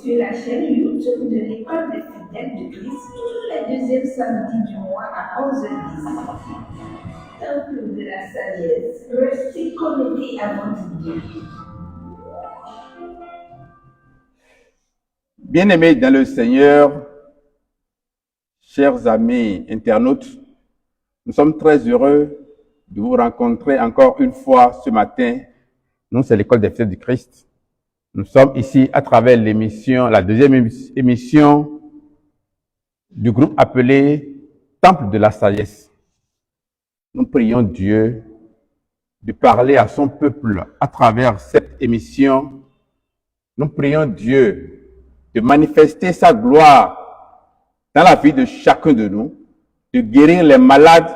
Sur la chaîne YouTube de l'École des fidèles du Christ, tous les deuxièmes samedis du mois à 11h10. Temple de la sagesse, restez connectés à votre Dieu. Bien-aimés dans le Seigneur, chers amis internautes, nous sommes très heureux de vous rencontrer encore une fois ce matin. Nous, c'est l'École des fidèles du Christ. Nous sommes ici à travers l'émission, la deuxième émission du groupe appelé Temple de la sagesse. nous prions Dieu de parler à son peuple à travers cette émission. Nous prions Dieu de manifester sa gloire dans la vie de chacun de nous, de guérir les malades,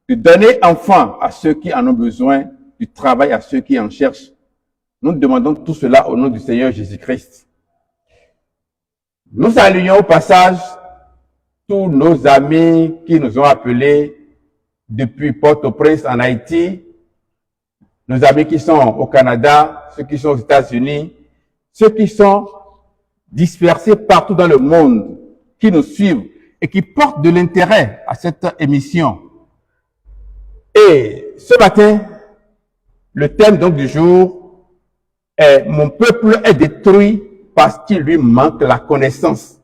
de donner enfants à ceux qui en ont besoin, du travail à ceux qui en cherchent. Nous demandons tout cela au nom du Seigneur Jésus-Christ. Nous saluons au passage tous nos amis qui nous ont appelés depuis Port-au-Prince en Haïti, nos amis qui sont au Canada, ceux qui sont aux États-Unis, ceux qui sont dispersés partout dans le monde, qui nous suivent et qui portent de l'intérêt à cette émission. Et ce matin, le thème donc du jour est « Mon peuple est détruit parce qu'il lui manque la connaissance ».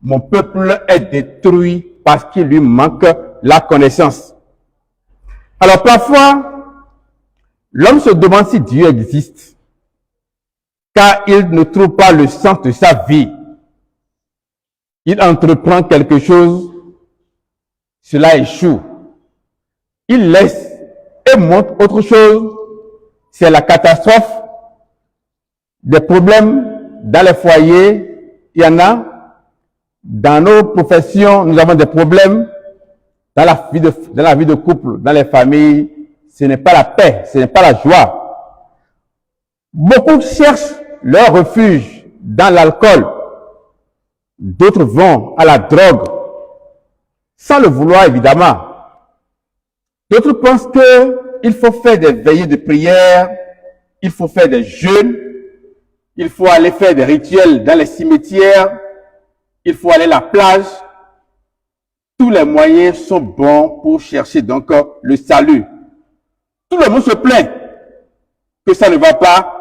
Mon peuple est détruit parce qu'il lui manque la connaissance. Alors parfois, l'homme se demande si Dieu existe, car il ne trouve pas le sens de sa vie. Il entreprend quelque chose, cela échoue. Il laisse et montre autre chose, c'est la catastrophe, des problèmes dans les foyers, il y en a. Dans nos professions, nous avons des problèmes dans la vie de couple, dans les familles. Ce n'est pas la paix, ce n'est pas la joie. Beaucoup cherchent leur refuge dans l'alcool. D'autres vont à la drogue, sans le vouloir évidemment. D'autres pensent qu'il faut faire des veillées de prière, il faut faire des jeûnes, il faut aller faire des rituels dans les cimetières, il faut aller à la plage. Tous les moyens sont bons pour chercher donc le salut. Tout le monde se plaint que ça ne va pas.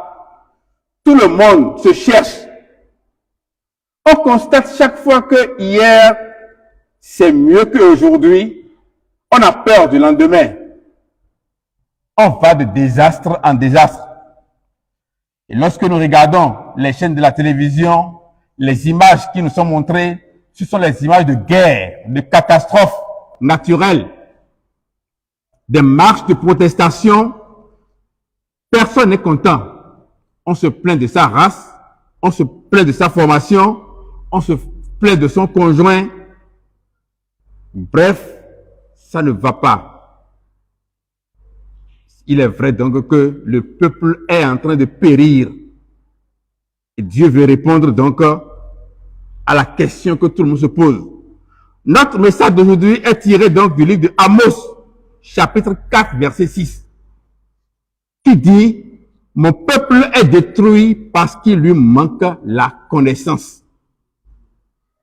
Tout le monde se cherche. On constate chaque fois que hier, c'est mieux qu'aujourd'hui. On a peur du lendemain. On va de désastre en désastre. Et lorsque nous regardons les chaînes de la télévision, les images qui nous sont montrées, ce sont les images de guerre, de catastrophes naturelles, des marches de protestation. Personne n'est content. On se plaint de sa race, on se plaint de sa formation, on se plaint de son conjoint. Bref, ça ne va pas. Il est vrai donc que le peuple est en train de périr. Et Dieu veut répondre donc à la question que tout le monde se pose. Notre message d'aujourd'hui est tiré donc du livre de Amos, chapitre 4, verset 6, qui dit « Mon peuple est détruit parce qu'il lui manque la connaissance ».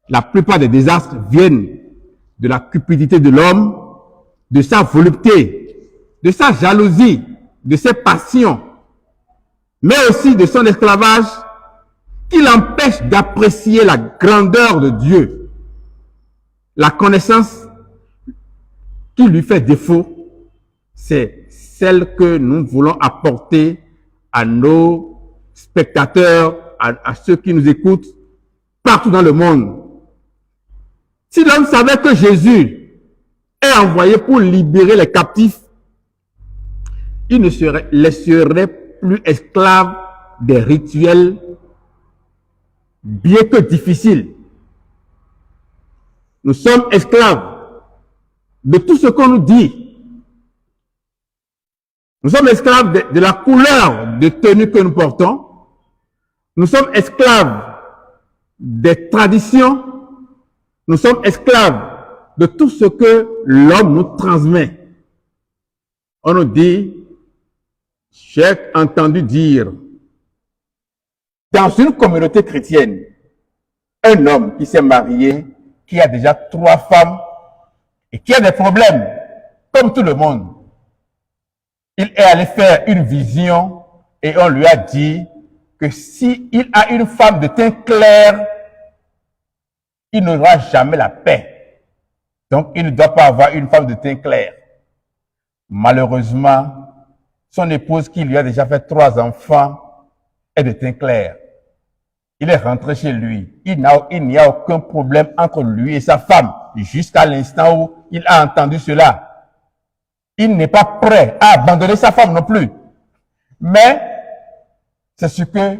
La plupart des désastres viennent de la cupidité de l'homme, de sa volupté, de sa jalousie, de ses passions, mais aussi de son esclavage qui l'empêche d'apprécier la grandeur de Dieu. La connaissance qui lui fait défaut, c'est celle que nous voulons apporter à nos spectateurs, à ceux qui nous écoutent partout dans le monde. Si l'homme savait que Jésus est envoyé pour libérer les captifs, il ne serait plus esclave des rituels, bien que difficiles. Nous sommes esclaves de tout ce qu'on nous dit. Nous sommes esclaves de la couleur de tenue que nous portons. Nous sommes esclaves des traditions. Nous sommes esclaves de tout ce que l'homme nous transmet. On nous dit, j'ai entendu dire, dans une communauté chrétienne, un homme qui s'est marié, qui a déjà 3 femmes et qui a des problèmes, comme tout le monde. Il est allé faire une vision et on lui a dit que si il a une femme de teint clair, il n'aura jamais la paix. Donc, il ne doit pas avoir une femme de teint clair. Malheureusement, son épouse qui lui a déjà fait 3 enfants est de teint clair. Il est rentré chez lui. Il n'y a aucun problème entre lui et sa femme jusqu'à l'instant où il a entendu cela. il n'est pas prêt à abandonner sa femme non plus. Mais c'est ce que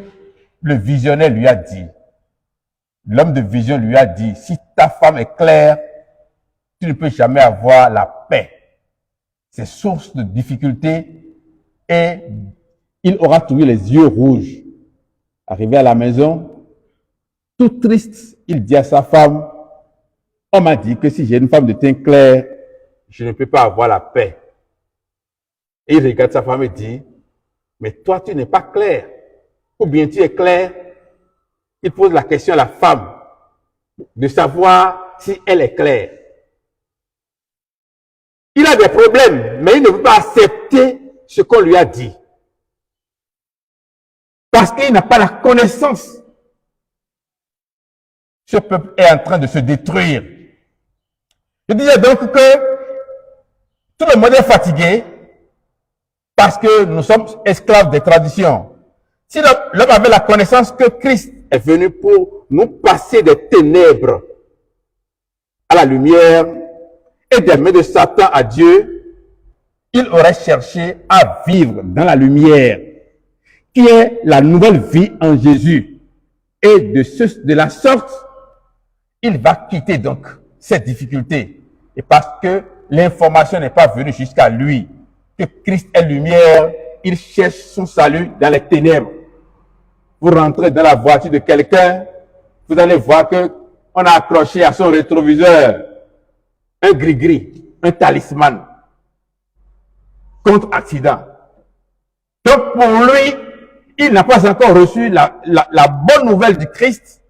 le visionnaire lui a dit. L'homme de vision lui a dit, si ta femme est claire, tu ne peux jamais avoir la paix. C'est source de difficultés et il aura trouvé les yeux rouges. Arrivé à la maison, tout triste, il dit à sa femme, on m'a dit que si j'ai une femme de teint clair, je ne peux pas avoir la paix. Et il regarde sa femme et dit, mais toi tu n'es pas clair, ou bien tu es clair. Il pose la question à la femme de savoir si elle est claire. Il a des problèmes, mais il ne veut pas accepter ce qu'on lui a dit. Parce qu'il n'a pas la connaissance. Ce peuple est en train de se détruire. Je disais donc que tout le monde est fatigué parce que nous sommes esclaves des traditions. Si l'homme avait la connaissance que Christ est venu pour nous passer des ténèbres à la lumière et des mains de Satan à Dieu, il aurait cherché à vivre dans la lumière, qui est la nouvelle vie en Jésus. Et de la sorte, il va quitter donc cette difficulté. Et parce que l'information n'est pas venue jusqu'à lui, que Christ est lumière, il cherche son salut dans les ténèbres. Vous rentrez dans la voiture de quelqu'un, vous allez voir que on a accroché à son rétroviseur un gris-gris, un talisman contre accident. Donc pour lui, il n'a pas encore reçu la bonne nouvelle du Christ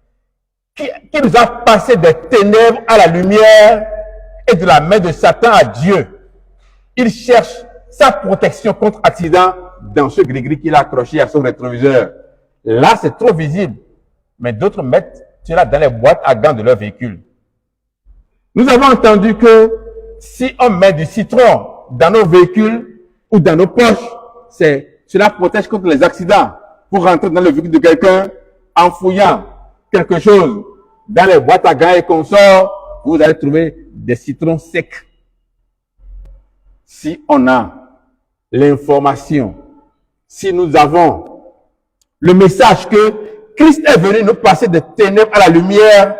qui nous a passé des ténèbres à la lumière et de la main de Satan à Dieu. Il cherche sa protection contre accident dans ce gris-gris qu'il a accroché à son rétroviseur. Là, c'est trop visible. Mais d'autres mettent cela dans les boîtes à gants de leur véhicule. Nous avons entendu que si on met du citron dans nos véhicules ou dans nos poches, cela protège contre les accidents. Pour rentrer dans le véhicule de quelqu'un en fouillant quelque chose dans les boîtes à gants et consorts, vous allez trouver des citrons secs. Si on a l'information, si nous avons le message que Christ est venu nous passer des ténèbres à la lumière,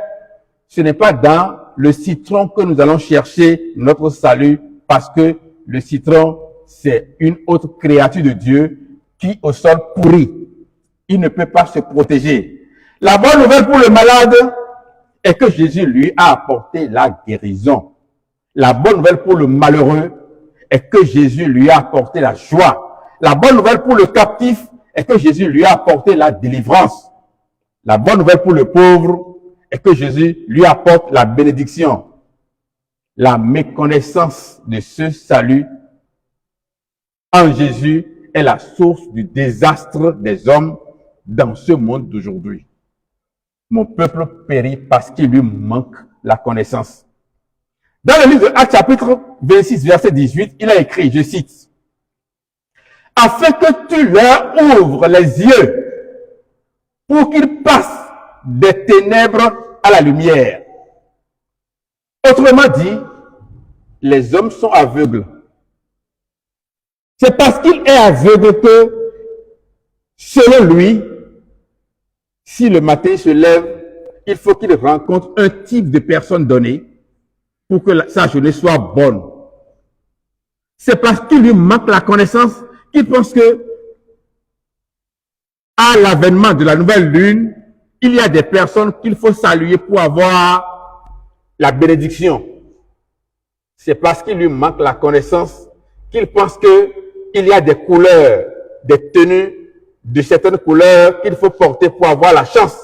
ce n'est pas dans le citron que nous allons chercher notre salut, parce que le citron, c'est une autre créature de Dieu qui au sol pourri. Il ne peut pas se protéger. La bonne nouvelle pour le malade est que Jésus lui a apporté la guérison. La bonne nouvelle pour le malheureux est que Jésus lui a apporté la joie. La bonne nouvelle pour le captif est que Jésus lui a apporté la délivrance. La bonne nouvelle pour le pauvre est que Jésus lui apporte la bénédiction. La méconnaissance de ce salut en Jésus est la source du désastre des hommes dans ce monde d'aujourd'hui. Mon peuple périt parce qu'il lui manque la connaissance. Dans le livre de Actes chapitre 26, verset 18, il a écrit, je cite, « Afin que tu leur ouvres les yeux pour qu'ils passent des ténèbres à la lumière. » Autrement dit, les hommes sont aveugles. C'est parce qu'il est aveugle que, selon lui, si le matin il se lève, il faut qu'il rencontre un type de personne donnée pour que sa journée soit bonne. C'est parce qu'il lui manque la connaissance qu'il pense que, à l'avènement de la nouvelle lune, il y a des personnes qu'il faut saluer pour avoir la bénédiction. C'est parce qu'il lui manque la connaissance qu'il pense que il y a des couleurs, des tenues de certaines couleurs qu'il faut porter pour avoir la chance.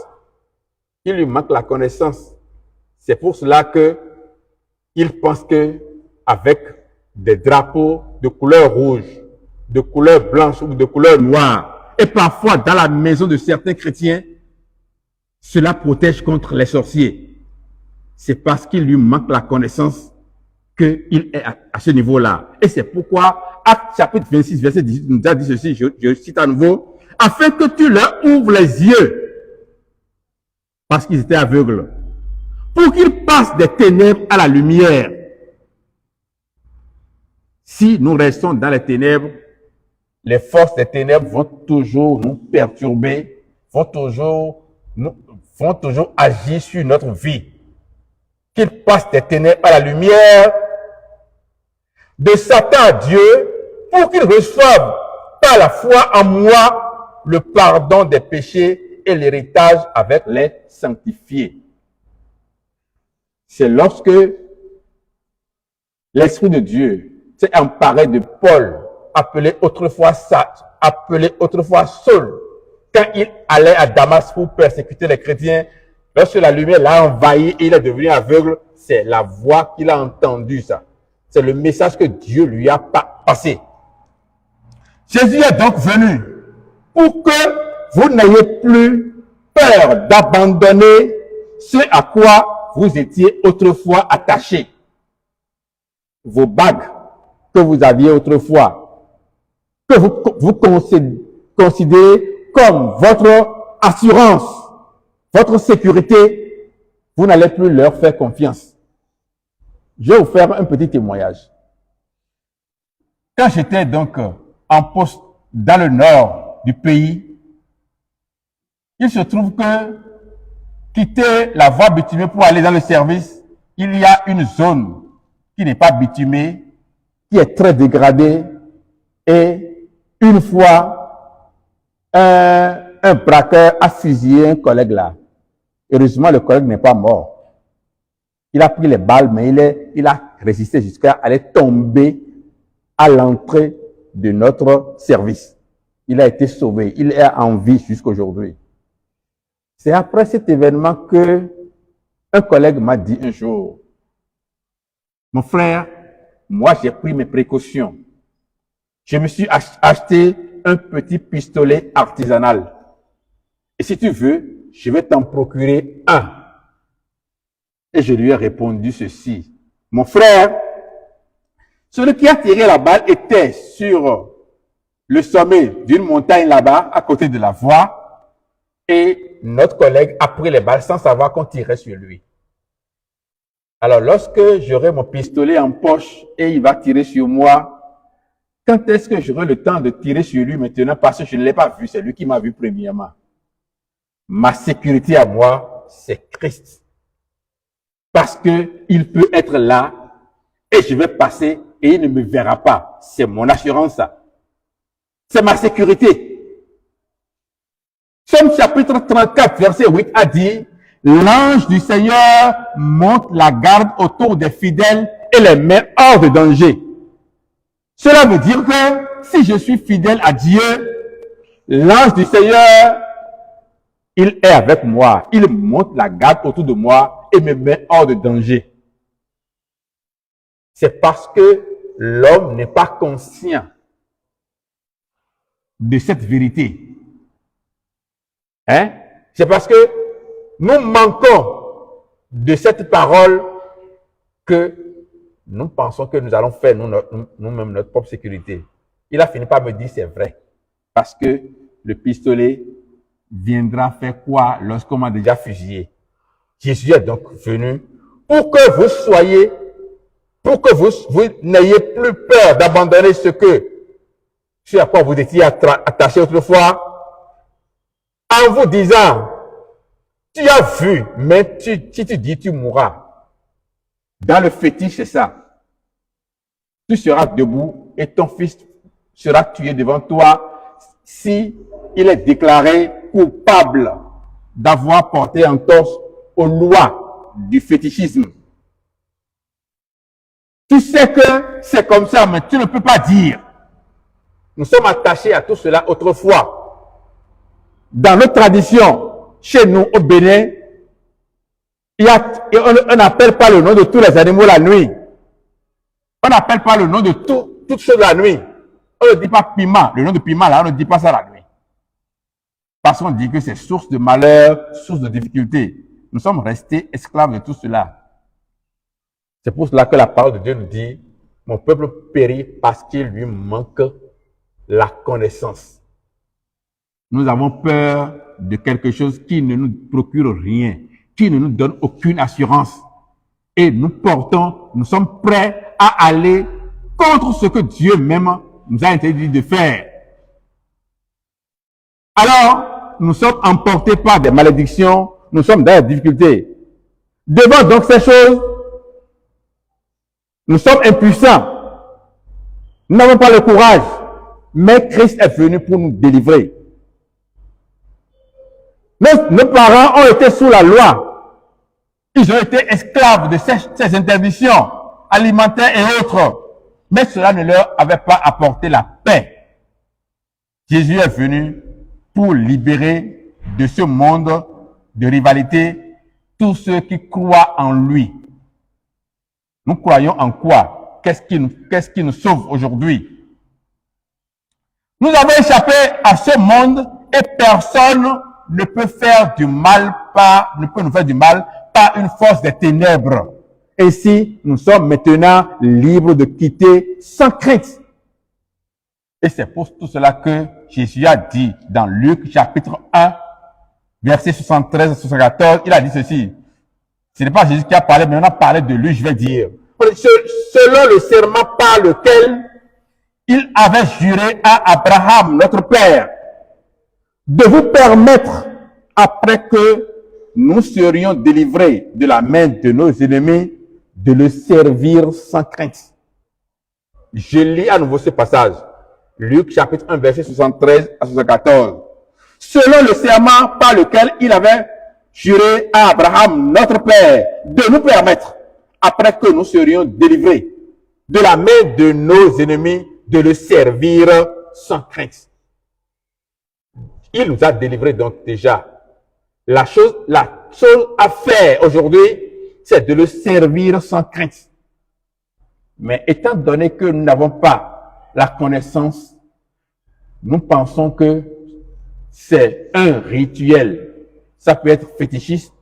Il lui manque la connaissance. C'est pour cela que il pense que avec des drapeaux de couleur rouge, de couleur blanche ou de couleur noire, et parfois dans la maison de certains chrétiens, cela protège contre les sorciers. C'est parce qu'il lui manque la connaissance qu'il est à ce niveau-là. Et c'est pourquoi Actes chapitre 26, verset 18 nous a dit ceci, je cite à nouveau, afin que tu leur ouvres les yeux, parce qu'ils étaient aveugles, pour qu'ils passent des ténèbres à la lumière. Si nous restons dans les ténèbres, les forces des ténèbres vont toujours nous perturber, vont toujours agir sur notre vie. Qu'ils passent des ténèbres à la lumière, de Satan à Dieu, pour qu'ils reçoivent par la foi en moi le pardon des péchés et l'héritage avec les sanctifiés. C'est lorsque l'Esprit de Dieu s'est emparé de Paul, appelé autrefois Saul, quand il allait à Damas pour persécuter les chrétiens, lorsque la lumière l'a envahi et il est devenu aveugle, c'est la voix qu'il a entendue, ça. C'est le message que Dieu lui a passé. Jésus est donc venu pour que vous n'ayez plus peur d'abandonner ce à quoi vous étiez autrefois attachés. Vos bagues que vous aviez autrefois, que vous considérez comme votre assurance, votre sécurité, vous n'allez plus leur faire confiance. Je vais vous faire un petit témoignage. Quand j'étais donc en poste dans le nord du pays, il se trouve que quitter la voie bitumée pour aller dans le service, il y a une zone qui n'est pas bitumée, qui est très dégradée, et une fois, un braqueur a fusillé un collègue là. Heureusement, le collègue n'est pas mort. Il a pris les balles, mais il a résisté jusqu'à aller tomber à l'entrée de notre service. Il a été sauvé. Il est en vie jusqu'à aujourd'hui. C'est après cet événement que un collègue m'a dit un jour, mon frère, moi j'ai pris mes précautions. Je me suis acheté un petit pistolet artisanal. Et si tu veux, je vais t'en procurer un. Et je lui ai répondu ceci. Mon frère, celui qui a tiré la balle était sur le sommet d'une montagne là-bas, à côté de la voie, et notre collègue a pris les balles sans savoir qu'on tirait sur lui. Alors, lorsque j'aurai mon pistolet en poche et il va tirer sur moi, quand est-ce que j'aurai le temps de tirer sur lui maintenant? Parce que je ne l'ai pas vu, c'est lui qui m'a vu premièrement. Ma sécurité à moi, c'est Christ. Parce que il peut être là et je vais passer et il ne me verra pas. C'est mon assurance, ça. C'est ma sécurité. Somme chapitre 34, verset 8 a dit, l'ange du Seigneur monte la garde autour des fidèles et les met hors de danger. Cela veut dire que si je suis fidèle à Dieu, l'ange du Seigneur, il est avec moi. Il monte la garde autour de moi et me met hors de danger. C'est parce que l'homme n'est pas conscient de cette vérité. Hein? C'est parce que nous manquons de cette parole que nous pensons que nous allons faire nous-mêmes notre propre sécurité. Il a fini par me dire c'est vrai. Parce que le pistolet viendra faire quoi lorsqu'on m'a déjà fusillé? Jésus est donc venu pour que vous soyez, pour que vous n'ayez plus peur d'abandonner ce à quoi vous étiez attaché autrefois, en vous disant, tu as vu, mais si tu dis, tu mourras. Dans le fétiche, c'est ça. Tu seras debout et ton fils sera tué devant toi si il est déclaré coupable d'avoir porté entorse aux lois du fétichisme. Tu sais que c'est comme ça, mais tu ne peux pas dire. Nous sommes attachés à tout cela autrefois. Dans notre tradition, chez nous au Bénin, on n'appelle pas le nom de tous les animaux la nuit. On n'appelle pas le nom de toutes choses la nuit. On ne dit pas piment. Le nom de piment, là, on ne dit pas ça la nuit. Parce qu'on dit que c'est source de malheur, source de difficulté. Nous sommes restés esclaves de tout cela. C'est pour cela que la parole de Dieu nous dit, mon peuple périt parce qu'il lui manque la connaissance. Nous avons peur de quelque chose qui ne nous procure rien, qui ne nous donne aucune assurance. Et nous sommes prêts à aller contre ce que Dieu même nous a interdit de faire. Alors, nous sommes emportés par des malédictions, nous sommes dans la difficulté. Devant donc ces choses, nous sommes impuissants. Nous n'avons pas le courage, mais Christ est venu pour nous délivrer. Nos parents ont été sous la loi. Ils ont été esclaves de ces interdictions alimentaires et autres. Mais cela ne leur avait pas apporté la paix. Jésus est venu pour libérer de ce monde de rivalité tous ceux qui croient en lui. Nous croyons en quoi? Qu'est-ce qui nous sauve aujourd'hui? Nous avons échappé à ce monde et personne ne peut faire du mal ne peut nous faire du mal par une force des ténèbres. Ainsi, nous sommes maintenant libres de quitter sans crainte. Et c'est pour tout cela que Jésus a dit dans Luc chapitre 1, verset 73 à 74, il a dit ceci. Ce n'est pas Jésus qui a parlé, mais on a parlé de lui, je vais dire. Selon le serment par lequel il avait juré à Abraham, notre père, de vous permettre, après que nous serions délivrés de la main de nos ennemis, de le servir sans crainte. Je lis à nouveau ce passage. Luc chapitre 1, verset 73 à 74. Selon le serment par lequel il avait juré à Abraham, notre père, de nous permettre, après que nous serions délivrés de la main de nos ennemis, de le servir sans crainte. Il nous a délivrés donc déjà. La chose à faire aujourd'hui, c'est de le servir sans crainte. Mais étant donné que nous n'avons pas la connaissance, nous pensons que c'est un rituel. Ça peut être fétichiste,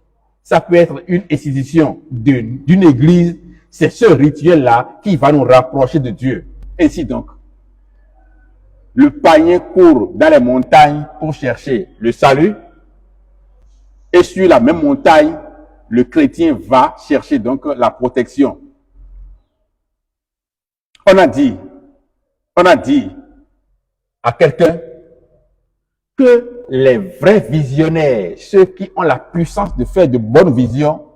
ça peut être une institution d'une église. C'est ce rituel-là qui va nous rapprocher de Dieu. Ainsi donc, le païen court dans les montagnes pour chercher le salut. Et sur la même montagne, le chrétien va chercher donc la protection. On a dit à quelqu'un que les vrais visionnaires, ceux qui ont la puissance de faire de bonnes visions,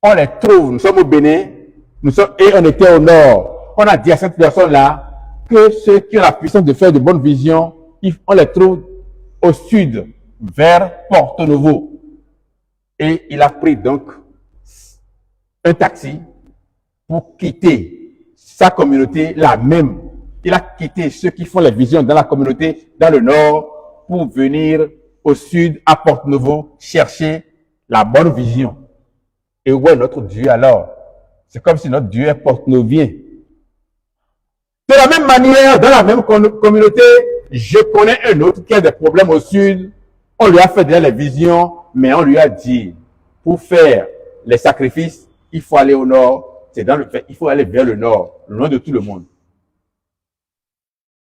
on les trouve, nous sommes au Bénin, et on était au nord. On a dit à cette personne-là que ceux qui ont la puissance de faire de bonnes visions, on les trouve au sud, vers Porto Novo. Et il a pris donc un taxi pour quitter sa communauté, la même. Il a quitté ceux qui font les visions dans la communauté, dans le nord, pour venir au sud, à Porto Novo, chercher la bonne vision. Et où est notre Dieu alors? C'est comme si notre Dieu est porte-novien. De la même manière, dans la même communauté, je connais un autre qui a des problèmes au sud. On lui a fait déjà les visions, mais on lui a dit, pour faire les sacrifices, il faut aller au nord. C'est dans le fait, il faut aller vers le nord, loin de tout le monde.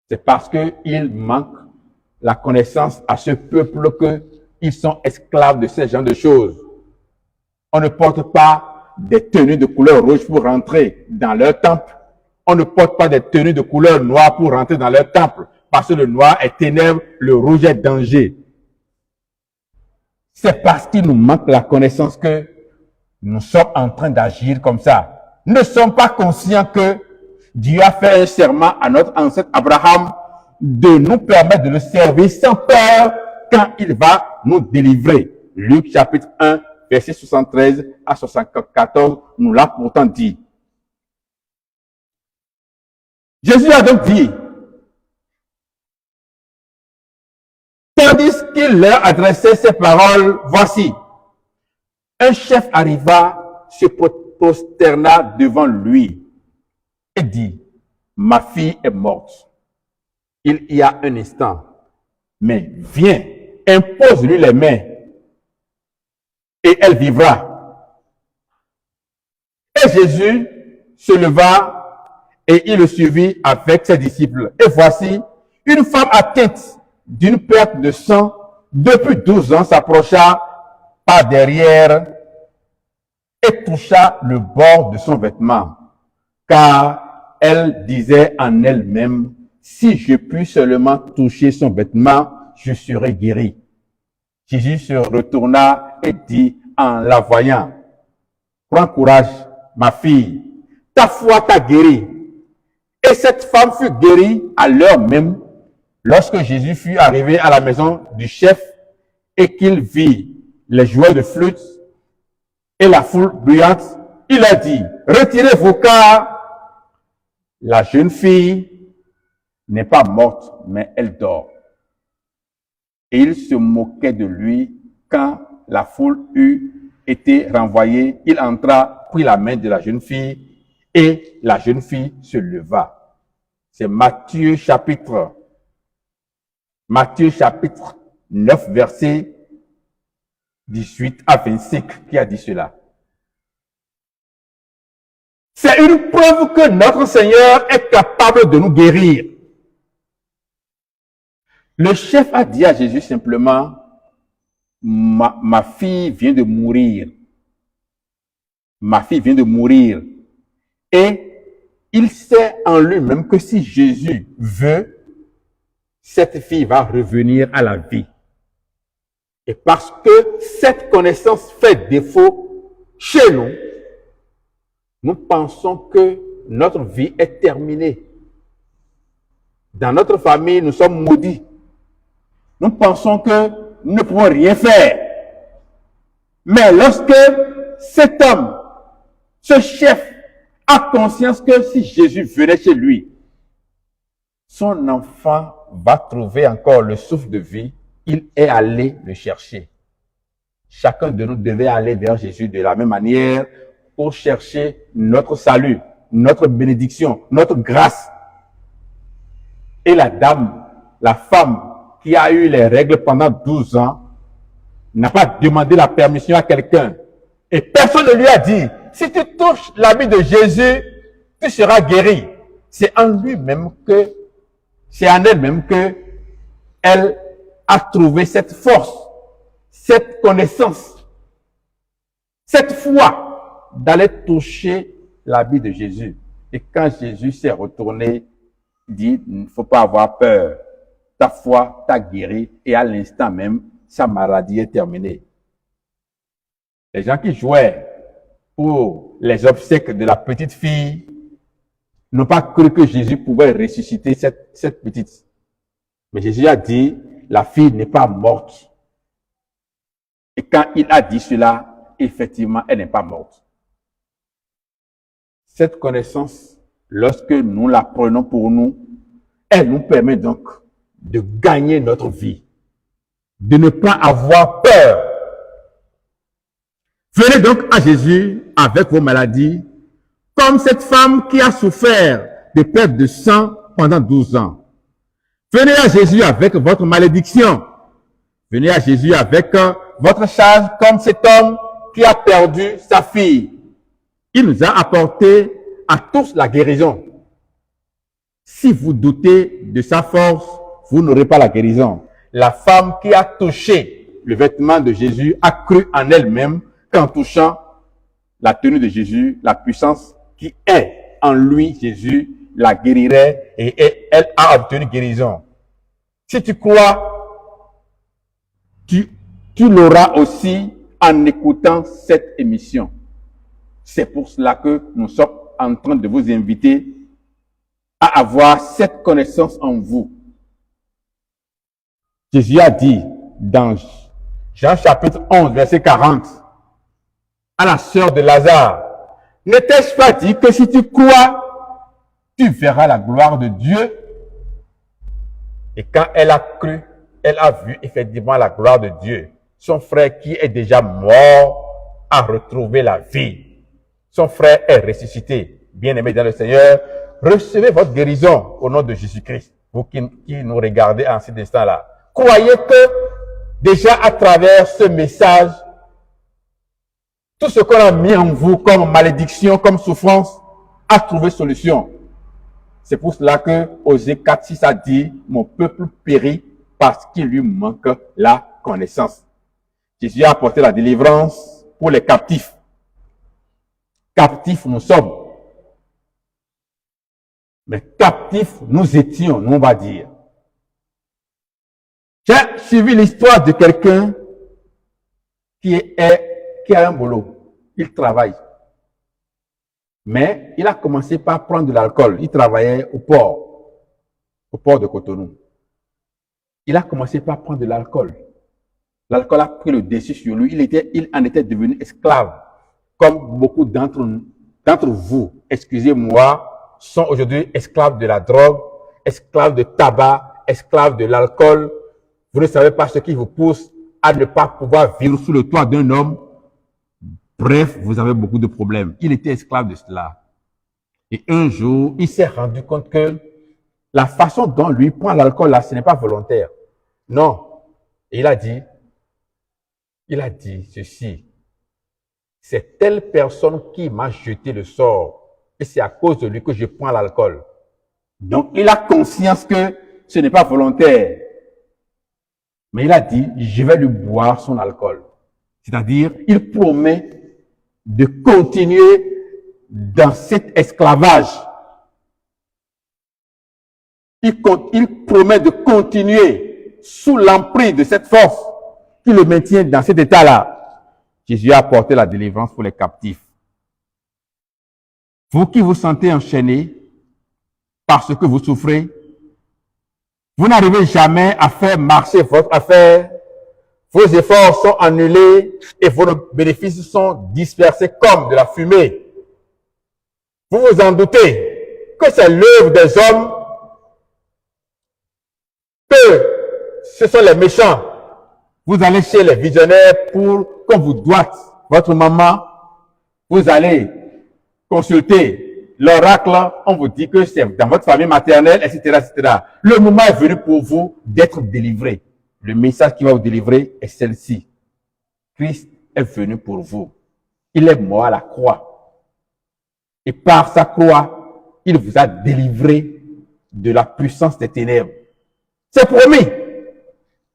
C'est parce qu'il manque la connaissance à ce peuple qu'ils sont esclaves de ce genre de choses. On ne porte pas des tenues de couleur rouge pour rentrer dans leur temple. On ne porte pas des tenues de couleur noire pour rentrer dans leur temple. Parce que le noir est ténèbres, le rouge est danger. C'est parce qu'il nous manque la connaissance que nous sommes en train d'agir comme ça. Nous ne sommes pas conscients que Dieu a fait un serment à notre ancêtre Abraham de nous permettre de le servir sans peur quand il va nous délivrer. Luc chapitre 1, verset 73 à 74, nous l'a pourtant dit. Jésus a donc dit, tandis qu'il leur adressait ces paroles, voici, un chef arriva, se prosterna devant lui et dit, ma fille est morte. Il y a un instant, mais viens, impose-lui les mains et elle vivra. Et Jésus se leva et il le suivit avec ses disciples. Et voici, une femme atteinte d'une perte de sang depuis 12 ans s'approcha par derrière et toucha le bord de son vêtement, car elle disait en elle-même, si je puis seulement toucher son vêtement, je serai guéri. Jésus se retourna et dit en la voyant, prends courage, ma fille, ta foi t'a guéri. Et cette femme fut guérie à l'heure même, lorsque Jésus fut arrivé à la maison du chef et qu'il vit les joueurs de flûte et la foule bruyante, il a dit, retirez-vous car la jeune fille n'est pas morte, mais elle dort. Et il se moquait de lui. Quand la foule eut été renvoyée, il entra, prit la main de la jeune fille et la jeune fille se leva. C'est Matthieu chapitre 9, verset 18 à 25 qui a dit cela. C'est une preuve que notre Seigneur est capable de nous guérir. Le chef a dit à Jésus simplement, ma fille vient de mourir. Ma fille vient de mourir. Et il sait en lui-même que si Jésus veut, cette fille va revenir à la vie. Et parce que cette connaissance fait défaut chez nous, nous pensons que notre vie est terminée. Dans notre famille, nous sommes maudits. Nous pensons que nous ne pouvons rien faire. Mais lorsque cet homme, ce chef, a conscience que si Jésus venait chez lui, son enfant va trouver encore le souffle de vie, il est allé le chercher. Chacun de nous devait aller vers Jésus de la même manière pour chercher notre salut, notre bénédiction, notre grâce. Et la dame, la femme qui a eu les règles pendant 12 ans, n'a pas demandé la permission à quelqu'un. Et personne ne lui a dit, si tu touches l'habit de Jésus, tu seras guéri. C'est en lui-même que, c'est en elle-même que elle a trouvé cette force, cette connaissance, cette foi d'aller toucher l'habit de Jésus. Et quand Jésus s'est retourné, il dit, il ne faut pas avoir peur. Ta foi t'a guéri et à l'instant même, sa maladie est terminée. Les gens qui jouaient pour les obsèques de la petite fille n'ont pas cru que Jésus pouvait ressusciter cette petite. Mais Jésus a dit, la fille n'est pas morte. Et quand il a dit cela, effectivement, elle n'est pas morte. Cette connaissance, lorsque nous la prenons pour nous, elle nous permet donc de gagner notre vie, de ne pas avoir peur. Venez donc à Jésus avec vos maladies, comme cette femme qui a souffert de perte de sang pendant 12 ans. Venez à Jésus avec votre malédiction. Venez à Jésus avec votre charge comme cet homme qui a perdu sa fille. Il nous a apporté à tous la guérison. Si vous doutez de sa force, vous n'aurez pas la guérison. La femme qui a touché le vêtement de Jésus a cru en elle-même qu'en touchant la tenue de Jésus, la puissance qui est en lui, Jésus, la guérirait et elle a obtenu guérison. Si tu crois, tu l'auras aussi en écoutant cette émission. C'est pour cela que nous sommes en train de vous inviter à avoir cette connaissance en vous. Jésus a dit dans Jean chapitre 11, verset 40, à la sœur de Lazare, ne t'ai-je pas dit que si tu crois, tu verras la gloire de Dieu? Et quand elle a cru, elle a vu effectivement la gloire de Dieu. Son frère qui est déjà mort a retrouvé la vie. Son frère est ressuscité. Bien-aimés dans le Seigneur, recevez votre guérison au nom de Jésus-Christ. Vous qui nous regardez en cet instant-là. Croyez que déjà à travers ce message, tout ce qu'on a mis en vous comme malédiction, comme souffrance, a trouvé solution. C'est pour cela que Osée 4:6 a dit, mon peuple périt parce qu'il lui manque la connaissance. Jésus a apporté la délivrance pour les captifs. Captifs nous sommes. Mais captifs, nous étions, nous on va dire. J'ai suivi l'histoire de quelqu'un qui a un boulot. Il travaille. Mais il a commencé par prendre de l'alcool. Il travaillait au port de Cotonou. Il a commencé par prendre de l'alcool. L'alcool a pris le dessus sur lui. Il en était devenu esclave. Comme beaucoup d'entre vous, excusez-moi, sont aujourd'hui esclaves de la drogue, esclaves de tabac, esclaves de l'alcool. Vous ne savez pas ce qui vous pousse à ne pas pouvoir vivre sous le toit d'un homme. Bref, vous avez beaucoup de problèmes. Il était esclave de cela. Et un jour, il s'est rendu compte que la façon dont lui prend l'alcool là, ce n'est pas volontaire. Non. Et il a dit ceci. C'est telle personne qui m'a jeté le sort. Et c'est à cause de lui que je prends l'alcool. Donc, il a conscience que ce n'est pas volontaire. Mais il a dit, je vais lui boire son alcool. C'est-à-dire, il promet de continuer dans cet esclavage. Il promet de continuer sous l'emprise de cette force qui le maintient dans cet état-là. Jésus a apporté la délivrance pour les captifs. Vous qui vous sentez enchaînés parce que vous souffrez, vous n'arrivez jamais à faire marcher votre affaire. Vos efforts sont annulés et vos bénéfices sont dispersés comme de la fumée. Vous vous en doutez que c'est l'œuvre des hommes, que ce sont les méchants. Vous allez chez les visionnaires pour qu'on vous doite votre maman. Vous allez consulter l'oracle. On vous dit que c'est dans votre famille maternelle, etc., etc. Le moment est venu pour vous d'être délivré. Le message qui va vous délivrer est celle-ci. Christ est venu pour vous. Il est mort à la croix. Et par sa croix, il vous a délivré de la puissance des ténèbres. C'est promis.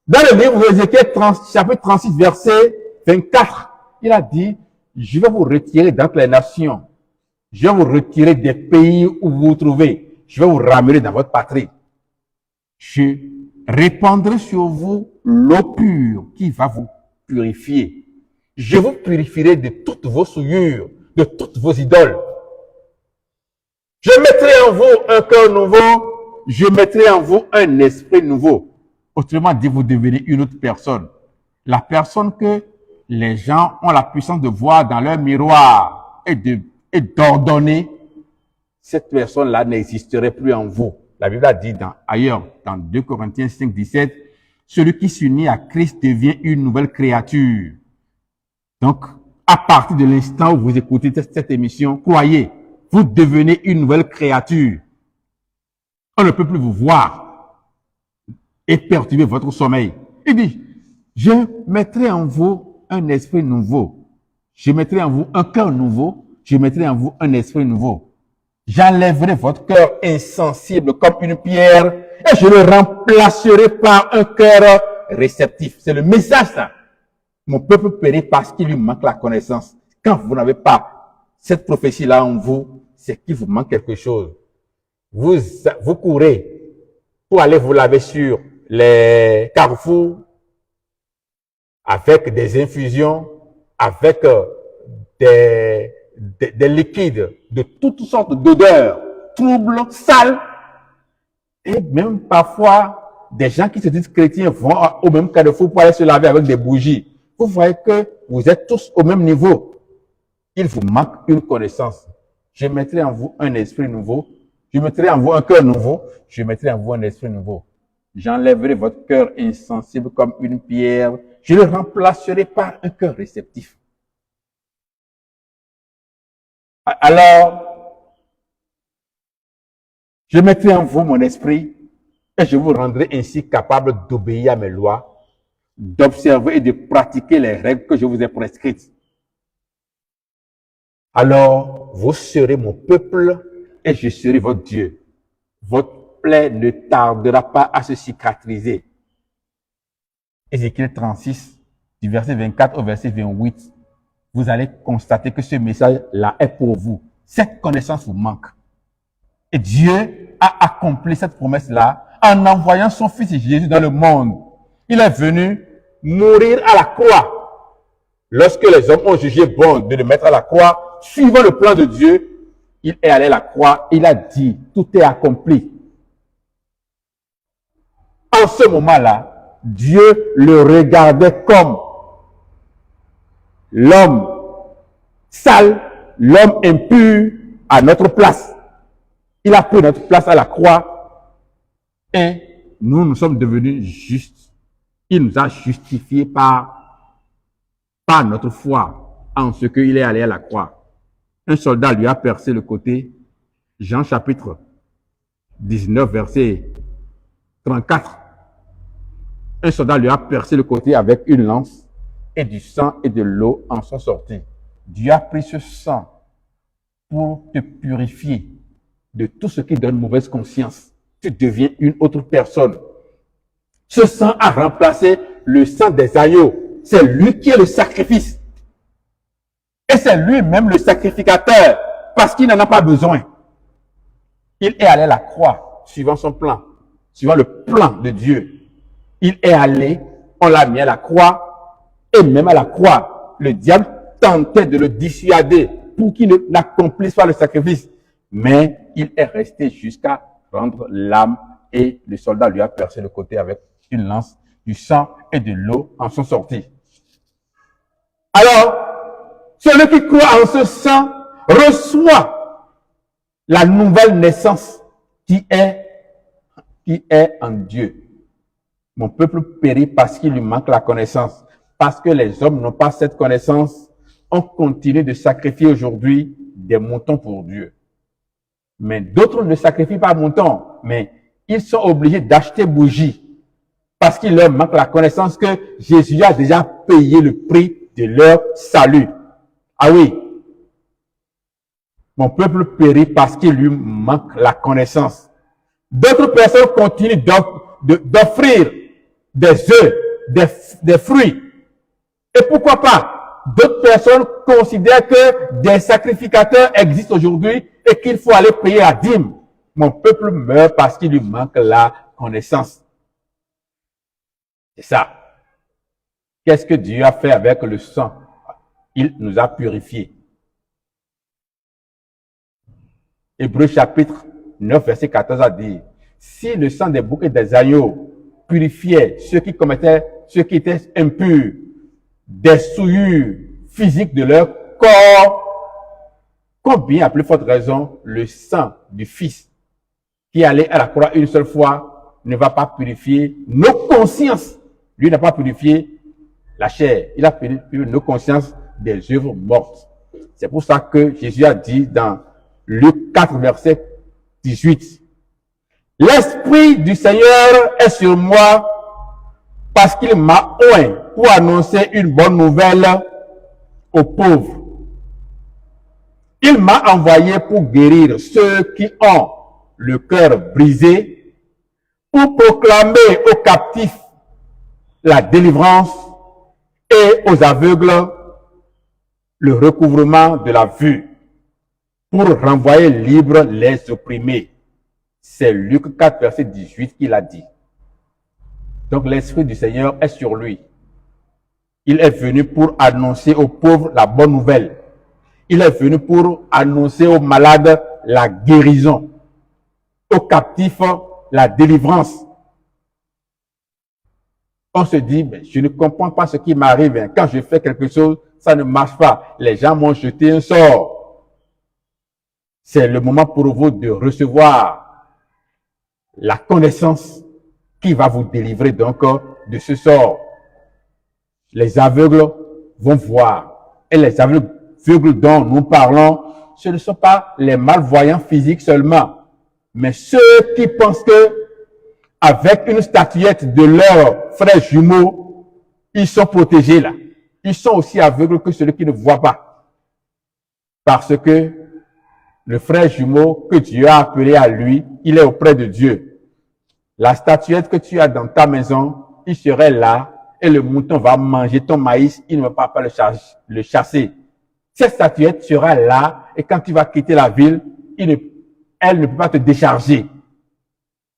Dans le livre d'Ézéchiel, chapitre 36, verset 24, il a dit, je vais vous retirer d'entre les nations. Je vais vous retirer des pays où vous vous trouvez. Je vais vous ramener dans votre patrie. Je répandrai sur vous l'eau pure qui va vous purifier. Je vous purifierai de toutes vos souillures, de toutes vos idoles. Je mettrai en vous un cœur nouveau. Je mettrai en vous un esprit nouveau. Autrement dit, vous devenez une autre personne. La personne que les gens ont la puissance de voir dans leur miroir et d'ordonner, cette personne-là n'existerait plus en vous. La Bible a dit ailleurs, dans 2 Corinthiens 5, 17, celui qui s'unit à Christ devient une nouvelle créature. Donc, à partir de l'instant où vous écoutez cette émission, croyez, vous devenez une nouvelle créature. On ne peut plus vous voir et perturber votre sommeil. Il dit, je mettrai en vous un esprit nouveau. Je mettrai en vous un cœur nouveau. Je mettrai en vous un esprit nouveau. J'enlèverai votre cœur insensible comme une pierre et je le remplacerai par un cœur réceptif. C'est le message, ça. Mon peuple périt parce qu'il lui manque la connaissance. Quand vous n'avez pas cette prophétie-là en vous, c'est qu'il vous manque quelque chose. Vous courez pour aller vous laver sur les carrefours avec des infusions, avec des liquides de toutes sortes d'odeurs, troubles, sales, et même parfois des gens qui se disent chrétiens vont au même carrefour pour aller se laver avec des bougies. Vous voyez que vous êtes tous au même niveau. Il vous manque une connaissance. Je mettrai en vous un esprit nouveau. Je mettrai en vous un cœur nouveau. Je mettrai en vous un esprit nouveau. J'enlèverai votre cœur insensible comme une pierre. Je le remplacerai par un cœur réceptif. Alors, je mettrai en vous mon esprit et je vous rendrai ainsi capable d'obéir à mes lois, d'observer et de pratiquer les règles que je vous ai prescrites. Alors, vous serez mon peuple et je serai votre Dieu. Votre plaie ne tardera pas à se cicatriser. Ézéchiel 36, du verset 24 au verset 28. Vous allez constater que ce message-là est pour vous. Cette connaissance vous manque. Et Dieu a accompli cette promesse-là en envoyant son Fils Jésus dans le monde. Il est venu mourir à la croix. Lorsque les hommes ont jugé bon de le mettre à la croix, suivant le plan de Dieu, il est allé à la croix, il a dit, tout est accompli. En ce moment-là, Dieu le regardait comme l'homme sale, l'homme impur à notre place. Il a pris notre place à la croix et nous sommes devenus justes. Il nous a justifiés par notre foi en ce qu'il est allé à la croix. Un soldat lui a percé le côté. Jean chapitre 19, verset 34. Un soldat lui a percé le côté avec une lance et du sang et de l'eau en sont sortis. Dieu a pris ce sang pour te purifier de tout ce qui donne mauvaise conscience. Tu deviens une autre personne. Ce sang a remplacé le sang des agneaux. C'est lui qui est le sacrifice. Et c'est lui-même le sacrificateur, parce qu'il n'en a pas besoin. Il est allé à la croix, suivant son plan, suivant le plan de Dieu. Il est allé, on l'a mis à la croix, et même à la croix, le diable tentait de le dissuader pour qu'il n'accomplisse pas le sacrifice. Mais il est resté jusqu'à rendre l'âme, et le soldat lui a percé le côté avec une lance, du sang et de l'eau en sont sortis. Alors, celui qui croit en ce sang reçoit la nouvelle naissance qui est en Dieu. Mon peuple périt parce qu'il lui manque la connaissance. Parce que les hommes n'ont pas cette connaissance, on continue de sacrifier aujourd'hui des moutons pour Dieu. Mais d'autres ne sacrifient pas moutons, mais ils sont obligés d'acheter bougies parce qu'il leur manque la connaissance que Jésus a déjà payé le prix de leur salut. Ah oui. Mon peuple périt parce qu'il lui manque la connaissance. D'autres personnes continuent d'offrir des œufs, des fruits. Et pourquoi pas? D'autres personnes considèrent que des sacrificateurs existent aujourd'hui et qu'il faut aller payer la dîme. Mon peuple meurt parce qu'il lui manque la connaissance. C'est ça. Qu'est-ce que Dieu a fait avec le sang? Il nous a purifiés. Hébreux chapitre 9, verset 14 a dit, si le sang des boucs et des agneaux purifiait ceux qui étaient impurs, des souillures physiques de leur corps, combien à plus forte raison le sang du Fils qui allait à la croix une seule fois ne va pas purifier nos consciences. Lui n'a pas purifié la chair, il a purifié nos consciences des œuvres mortes. C'est pour ça que Jésus a dit dans Luc 4, verset 18, l'Esprit du Seigneur est sur moi parce qu'il m'a oint pour annoncer une bonne nouvelle aux pauvres. Il m'a envoyé pour guérir ceux qui ont le cœur brisé, pour proclamer aux captifs la délivrance et aux aveugles le recouvrement de la vue, pour renvoyer libres les opprimés. C'est Luc 4, verset 18 qu'il a dit. Donc l'Esprit du Seigneur est sur lui. Il est venu pour annoncer aux pauvres la bonne nouvelle. Il est venu pour annoncer aux malades la guérison, aux captifs la délivrance. On se dit, mais je ne comprends pas ce qui m'arrive. Quand je fais quelque chose, ça ne marche pas. Les gens m'ont jeté un sort. C'est le moment pour vous de recevoir la connaissance qui va vous délivrer donc de ce sort. Les aveugles vont voir. Et les aveugles dont nous parlons, ce ne sont pas les malvoyants physiques seulement, mais ceux qui pensent que avec une statuette de leurs frères jumeaux, ils sont protégés là. Ils sont aussi aveugles que celui qui ne voit pas. Parce que le frère jumeau que Dieu a appelé à lui, il est auprès de Dieu. La statuette que tu as dans ta maison, il serait là et le mouton va manger ton maïs, il ne va pas le chasser. Cette statuette sera là et quand tu vas quitter la ville, elle elle ne peut pas te décharger.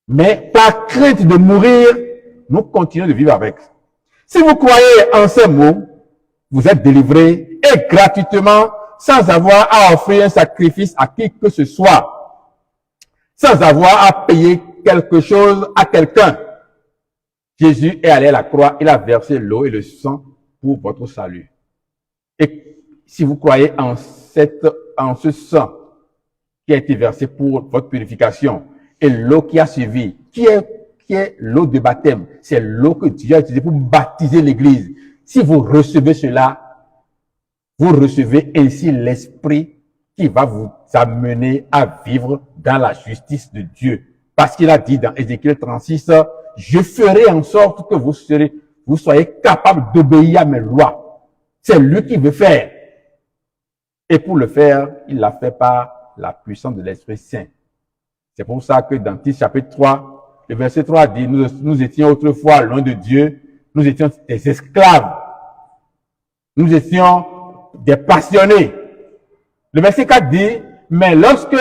Mais par crainte de mourir, nous continuons de vivre avec. Si vous croyez en ces mots, vous êtes délivrés et gratuitement, sans avoir à offrir un sacrifice à qui que ce soit, sans avoir à payer quelque chose à quelqu'un. Jésus est allé à la croix, il a versé l'eau et le sang pour votre salut. Et si vous croyez en ce sang qui a été versé pour votre purification et l'eau qui a suivi, qui est l'eau de baptême, c'est l'eau que Dieu a utilisée pour baptiser l'Église. Si vous recevez cela, vous recevez ainsi l'Esprit qui va vous amener à vivre dans la justice de Dieu. Parce qu'il a dit dans Ézéchiel 36, je ferai en sorte que vous soyez capables d'obéir à mes lois. C'est lui qui veut faire. Et pour le faire, il l'a fait par la puissance de l'Esprit Saint. C'est pour ça que dans Tite chapitre 3, le verset 3 dit, nous étions autrefois loin de Dieu, nous étions des esclaves, nous étions des passionnés. Le verset 4 dit, mais lorsque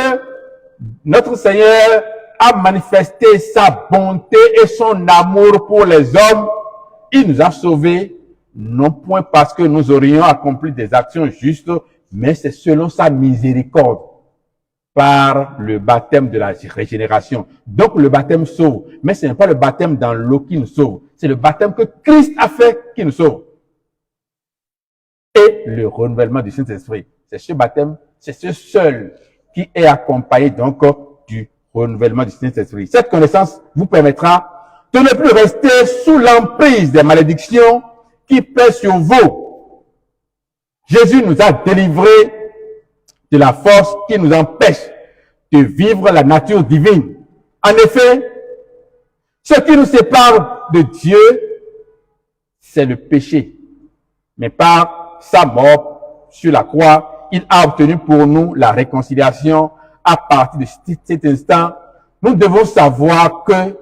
notre Seigneur a manifesté sa bonté et son amour pour les hommes, il nous a sauvés, non point parce que nous aurions accompli des actions justes, mais c'est selon sa miséricorde, par le baptême de la régénération. Donc le baptême sauve, mais ce n'est pas le baptême dans l'eau qui nous sauve, c'est le baptême que Christ a fait qui nous sauve. Et le renouvellement du Saint-Esprit, c'est ce baptême, c'est ce seul qui est accompagné donc du renouvellement du Saint-Esprit. Cette connaissance vous permettra de ne plus rester sous l'emprise des malédictions qui pèsent sur vous. Jésus nous a délivrés de la force qui nous empêche de vivre la nature divine. En effet, ce qui nous sépare de Dieu, c'est le péché. Mais par sa mort sur la croix, il a obtenu pour nous la réconciliation. À partir de cet instant, nous devons savoir que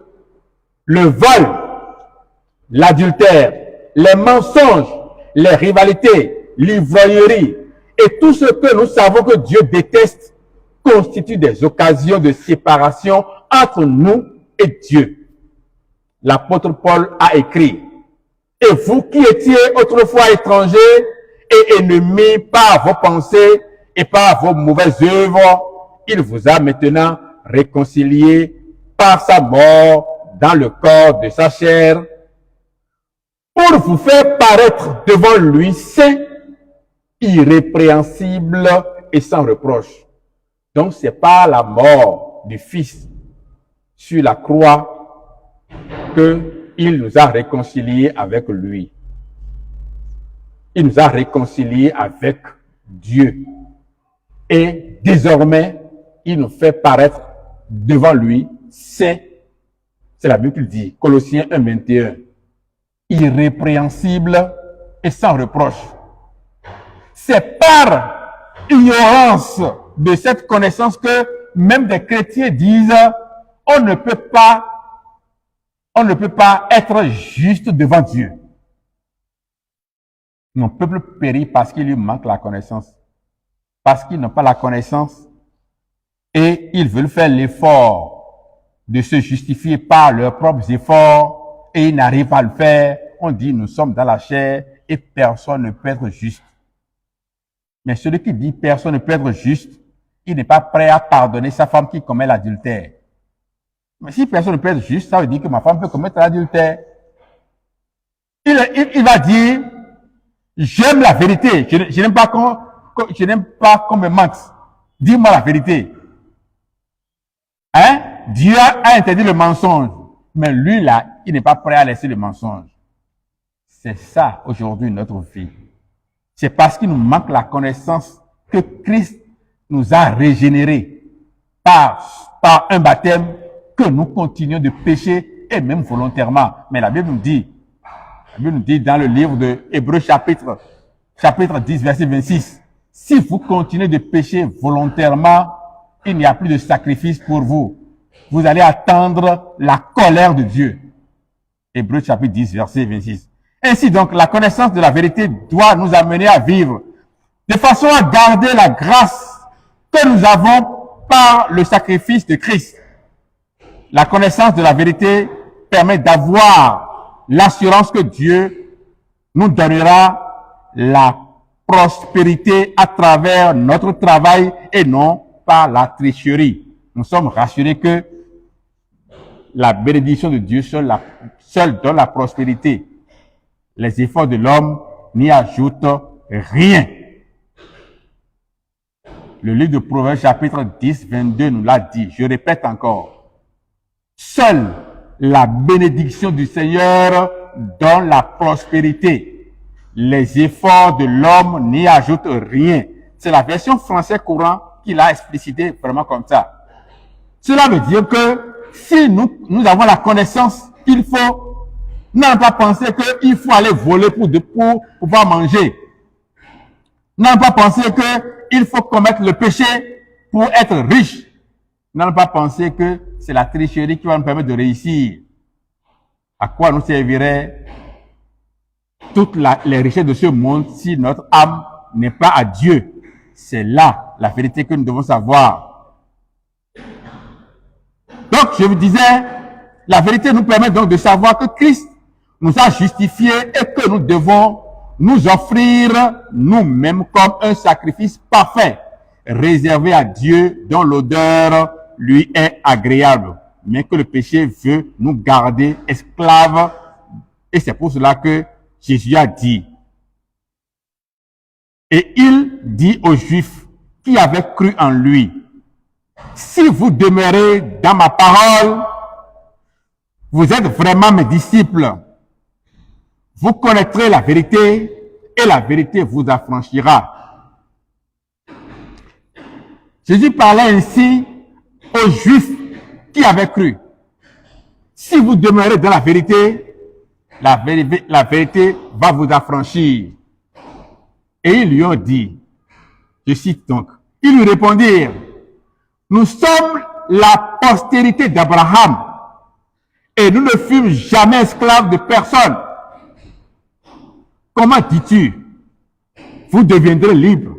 le vol, l'adultère, les mensonges, les rivalités, l'ivrognerie et tout ce que nous savons que Dieu déteste constituent des occasions de séparation entre nous et Dieu. L'apôtre Paul a écrit, « Et vous qui étiez autrefois étrangers et ennemis par vos pensées et par vos mauvaises œuvres, il vous a maintenant réconciliés par sa mort dans le corps de sa chair pour vous faire paraître devant lui saint, irrépréhensible et sans reproche. » Donc c'est par la mort du Fils sur la croix qu'il nous a réconciliés avec lui. Il nous a réconciliés avec Dieu. Et désormais, il nous fait paraître devant lui saint. C'est la Bible qui dit, Colossiens 1:21. Irrépréhensible et sans reproche. C'est par ignorance de cette connaissance que même des chrétiens disent on ne peut pas être juste devant Dieu. Mon peuple périt parce qu'il lui manque la connaissance. Parce qu'ils n'ont pas la connaissance et ils veulent faire l'effort de se justifier par leurs propres efforts et ils n'arrivent pas à le faire. On dit nous sommes dans la chair et personne ne peut être juste. Mais celui qui dit personne ne peut être juste, il n'est pas prêt à pardonner sa femme qui commet l'adultère. Mais si personne ne peut être juste, ça veut dire que ma femme peut commettre l'adultère. Il va dire, j'aime la vérité, je n'aime pas qu'on me mente. Dis-moi la vérité. Hein? Dieu a interdit le mensonge. Mais lui, là, il n'est pas prêt à laisser le mensonge. C'est ça, aujourd'hui, notre vie. C'est parce qu'il nous manque la connaissance que Christ nous a régénérés par un baptême que nous continuons de pécher et même volontairement. Mais la Bible nous dit dans le livre de Hébreux chapitre 10, verset 26, si vous continuez de pécher volontairement, il n'y a plus de sacrifice pour vous. Vous allez attendre la colère de Dieu. Hébreux chapitre 10, verset 26. Ainsi donc, la connaissance de la vérité doit nous amener à vivre de façon à garder la grâce que nous avons par le sacrifice de Christ. La connaissance de la vérité permet d'avoir l'assurance que Dieu nous donnera la prospérité à travers notre travail et non par la tricherie. Nous sommes rassurés que la bénédiction de Dieu seule donne la prospérité. Les efforts de l'homme n'y ajoutent rien. Le livre de Proverbes chapitre 10, 22 nous l'a dit. Je répète encore. Seule la bénédiction du Seigneur donne la prospérité. Les efforts de l'homme n'y ajoutent rien. C'est la version française courant qui l'a explicité vraiment comme ça. Cela veut dire que si nous avons la connaissance qu'il faut, n'allons pas penser qu'il faut aller voler pour pouvoir manger. N'allons pas penser qu'il faut commettre le péché pour être riche. N'allons pas penser que c'est la tricherie qui va nous permettre de réussir. À quoi nous servirait toutes les richesses de ce monde si notre âme n'est pas à Dieu? C'est là la vérité que nous devons savoir. Donc, je vous disais, la vérité nous permet donc de savoir que Christ nous a justifiés et que nous devons nous offrir nous-mêmes comme un sacrifice parfait, réservé à Dieu, dont l'odeur lui est agréable, mais que le péché veut nous garder esclaves. Et c'est pour cela que Jésus a dit, et il dit aux Juifs qui avaient cru en lui, si vous demeurez dans ma parole, vous êtes vraiment mes disciples. Vous connaîtrez la vérité et la vérité vous affranchira. Jésus parlait ainsi aux Juifs qui avaient cru. Si vous demeurez dans la vérité va vous affranchir. Et ils lui ont dit, je cite donc, ils lui répondirent, nous sommes la postérité d'Abraham et nous ne fûmes jamais esclaves de personne. Comment dis-tu, vous deviendrez libres?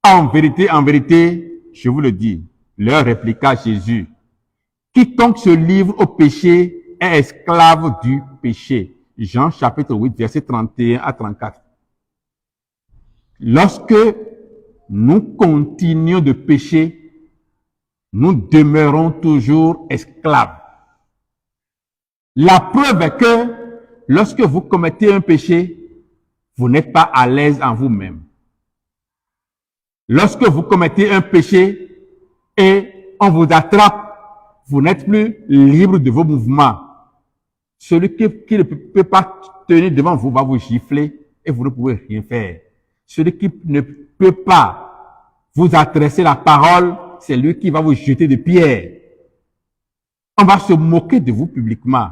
En vérité, je vous le dis, leur répliqua Jésus, quiconque se livre au péché est esclave du péché. Jean chapitre 8, verset 31 à 34. Lorsque nous continuons de pécher, nous demeurons toujours esclaves. La preuve est que lorsque vous commettez un péché, vous n'êtes pas à l'aise en vous-même. Lorsque vous commettez un péché et on vous attrape, vous n'êtes plus libre de vos mouvements. Celui qui ne peut pas tenir devant vous va vous gifler et vous ne pouvez rien faire. Celui qui ne peut pas vous adresser la parole, c'est lui qui va vous jeter des pierres. On va se moquer de vous publiquement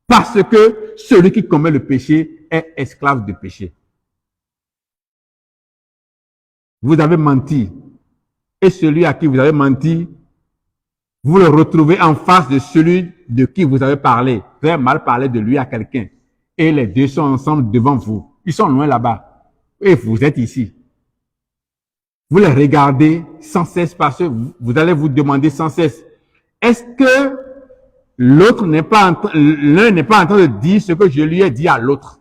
parce que celui qui commet le péché est esclave du péché. Vous avez menti et celui à qui vous avez menti, vous le retrouvez en face de celui de qui vous avez parlé. Vous avez mal parlé de lui à quelqu'un. Et les deux sont ensemble devant vous. Ils sont loin là-bas. Et vous êtes ici. Vous les regardez sans cesse parce que vous allez vous demander sans cesse, est-ce que l'un n'est pas en train de dire ce que je lui ai dit à l'autre?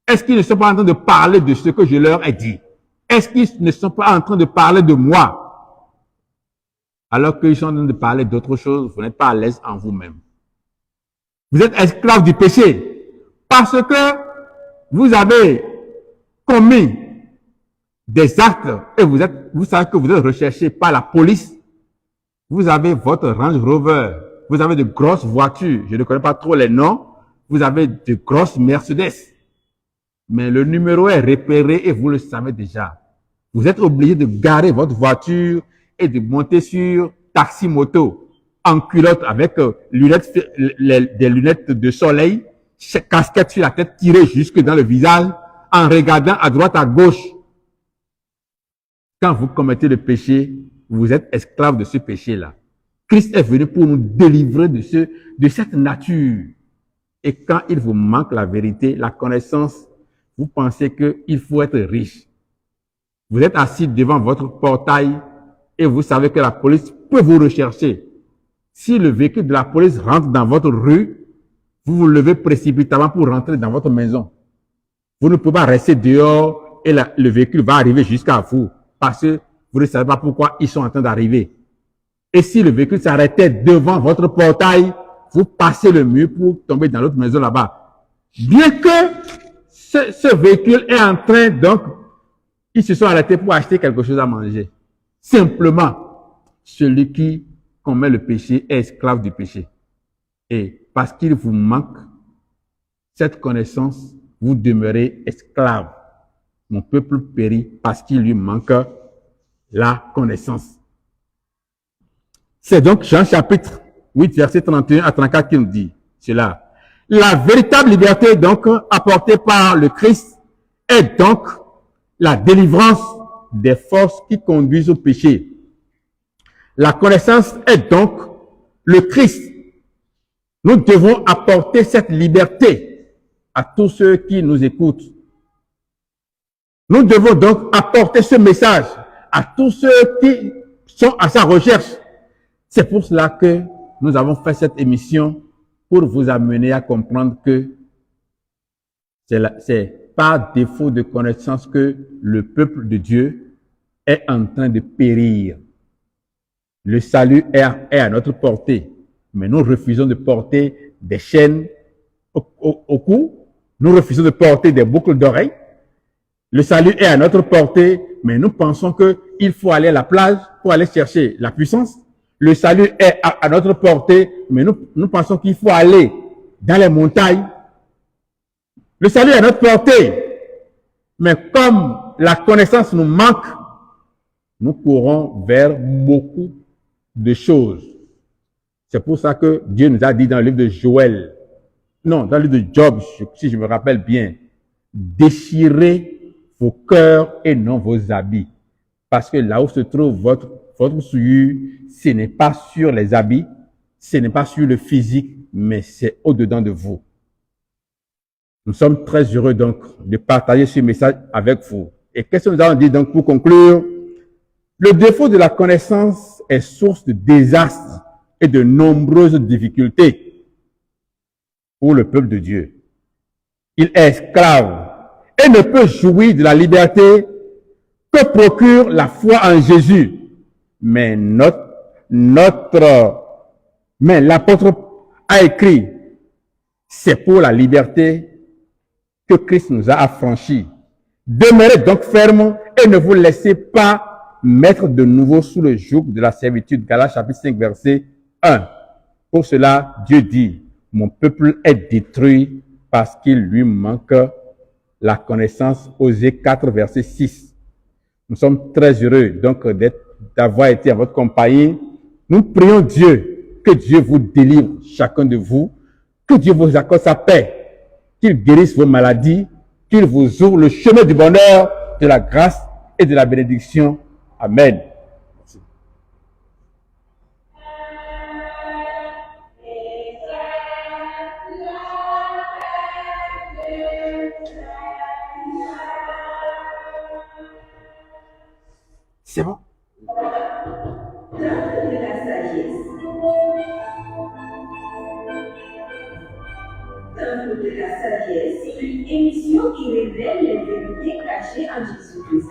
Est-ce qu'ils ne sont pas en train de parler de ce que je leur ai dit? Est-ce qu'ils ne sont pas en train de parler de moi? Alors qu'ils sont en train de parler d'autre chose, vous n'êtes pas à l'aise en vous-même. Vous êtes esclave du péché parce que vous avez commis des actes et vous savez que vous êtes recherché par la police. Vous avez votre Range Rover, vous avez de grosses voitures, je ne connais pas trop les noms, vous avez de grosses Mercedes. Mais le numéro est repéré et vous le savez déjà. Vous êtes obligé de garer votre voiture et de monter sur taxi moto en culotte avec des lunettes de soleil, casquette sur la tête tirée jusque dans le visage, en regardant à droite, à gauche. Quand vous commettez le péché, vous êtes esclave de ce péché-là. Christ est venu pour nous délivrer de cette nature. Et quand il vous manque la vérité, la connaissance, vous pensez qu'il faut être riche. Vous êtes assis devant votre portail et vous savez que la police peut vous rechercher. Si le véhicule de la police rentre dans votre rue, vous vous levez précipitamment pour rentrer dans votre maison. Vous ne pouvez pas rester dehors et le véhicule va arriver jusqu'à vous parce que vous ne savez pas pourquoi ils sont en train d'arriver. Et si le véhicule s'arrêtait devant votre portail, vous passez le mur pour tomber dans l'autre maison là-bas. Bien que ce véhicule est en train, donc, ils se sont arrêtés pour acheter quelque chose à manger. Simplement, celui qui commet le péché est esclave du péché. Et parce qu'il vous manque cette connaissance, vous demeurez esclave. Mon peuple périt parce qu'il lui manque la connaissance. C'est donc Jean chapitre 8, verset 31 à 34 qui nous dit cela. La véritable liberté donc apportée par le Christ est donc la délivrance des forces qui conduisent au péché. La connaissance est donc le Christ. Nous devons apporter cette liberté à tous ceux qui nous écoutent. Nous devons donc apporter ce message à tous ceux qui sont à sa recherche. C'est pour cela que nous avons fait cette émission pour vous amener à comprendre que c'est par défaut de connaissance que le peuple de Dieu est en train de périr. Le salut est à notre portée, mais nous refusons de porter des chaînes au cou, nous refusons de porter des boucles d'oreilles. Le salut est à notre portée, mais nous pensons qu'il faut aller à la plage pour aller chercher la puissance. Le salut est à notre portée, mais nous pensons qu'il faut aller dans les montagnes. Le salut est à notre portée, mais comme la connaissance nous manque, nous courons vers beaucoup de choses. C'est pour ça que Dieu nous a dit dans le livre de Joël, non, dans le livre de Job, si je me rappelle bien, déchirez vos cœurs et non vos habits. Parce que là où se trouve votre souillure, ce n'est pas sur les habits, ce n'est pas sur le physique, mais c'est au-dedans de vous. Nous sommes très heureux donc de partager ce message avec vous. Et qu'est-ce que nous allons dire donc pour conclure? Le défaut de la connaissance est source de désastres et de nombreuses difficultés pour le peuple de Dieu. Il est esclave et ne peut jouir de la liberté que procure la foi en Jésus. Mais l'apôtre a écrit, c'est pour la liberté que Christ nous a affranchis. Demeurez donc fermes et ne vous laissez pas mettre de nouveau sous le joug de la servitude. Galates chapitre 5, verset 1. Pour cela, Dieu dit, mon peuple est détruit parce qu'il lui manque la connaissance. Osée 4, verset 6. Nous sommes très heureux donc d'avoir été à votre compagnie. Nous prions Dieu, que Dieu vous délivre chacun de vous, que Dieu vous accorde sa paix, qu'il guérisse vos maladies, qu'il vous ouvre le chemin du bonheur, de la grâce et de la bénédiction. Amen. Merci. C'est bon? Temple de la sagesse. Temple de la sagesse, une émission qui révèle les vérités cachées en Jésus-Christ.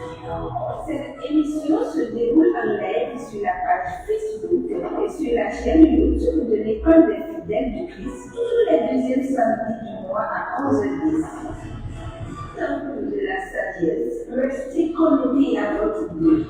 Cette émission se déroule en live sur la page Facebook et sur la chaîne YouTube de l'École des fidèles du Christ tous les deuxièmes samedis du mois à 11h10. Temple de la sagesse, restez connectés à votre Dieu.